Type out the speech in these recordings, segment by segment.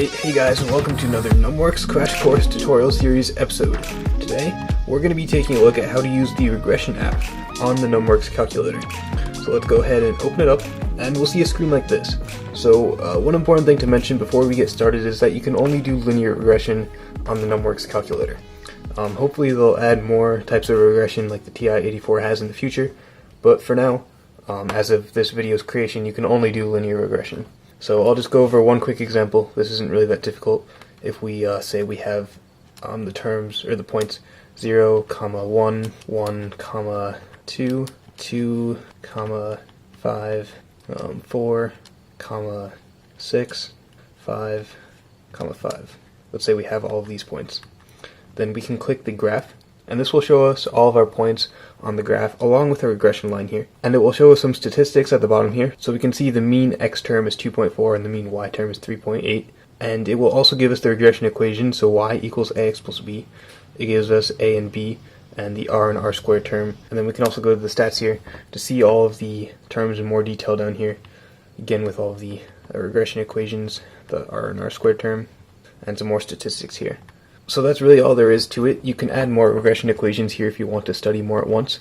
Alright, hey guys, and welcome to another Numworks Crash Course Tutorial Series episode. Today, we're going to be taking a look at how to use the Regression app on the Numworks Calculator. So let's go ahead and open it up, and we'll see a screen like this. So, one important thing to mention before we get started is that you can only do linear regression on the Numworks Calculator. Hopefully they'll add more types of regression like the TI-84 has in the future, but for now, as of this video's creation, you can only do linear regression. So I'll just go over one quick example. This isn't really that difficult. If we say we have the terms or the points 0, 1, 1, 2, 2, 5, 4, 6, 5, 5. Let's say we have all of these points. Then we can click the graph, and this will show us all of our points on the graph along with a regression line here. And it will show us some statistics at the bottom here. So we can see the mean x term is 2.4 and the mean y term is 3.8. And it will also give us the regression equation, so y equals ax plus b. It gives us a and b and the r and r squared term. And then we can also go to the stats here to see all of the terms in more detail down here. Again with all of the regression equations, the r and r squared term, and some more statistics here. So that's really all there is to it. You can add more regression equations here if you want to study more at once.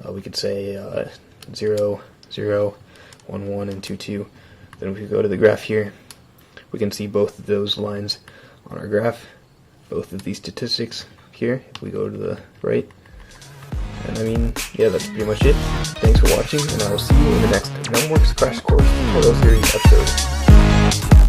We could say 0, 0, 1, 1, and 2, 2. Then if we go to the graph here, we can see both of those lines on our graph, both of these statistics here, if we go to the right. And I mean, yeah, that's pretty much it. Thanks for watching, and I will see you in the next Numworks Crash Course Tutorial Series episode.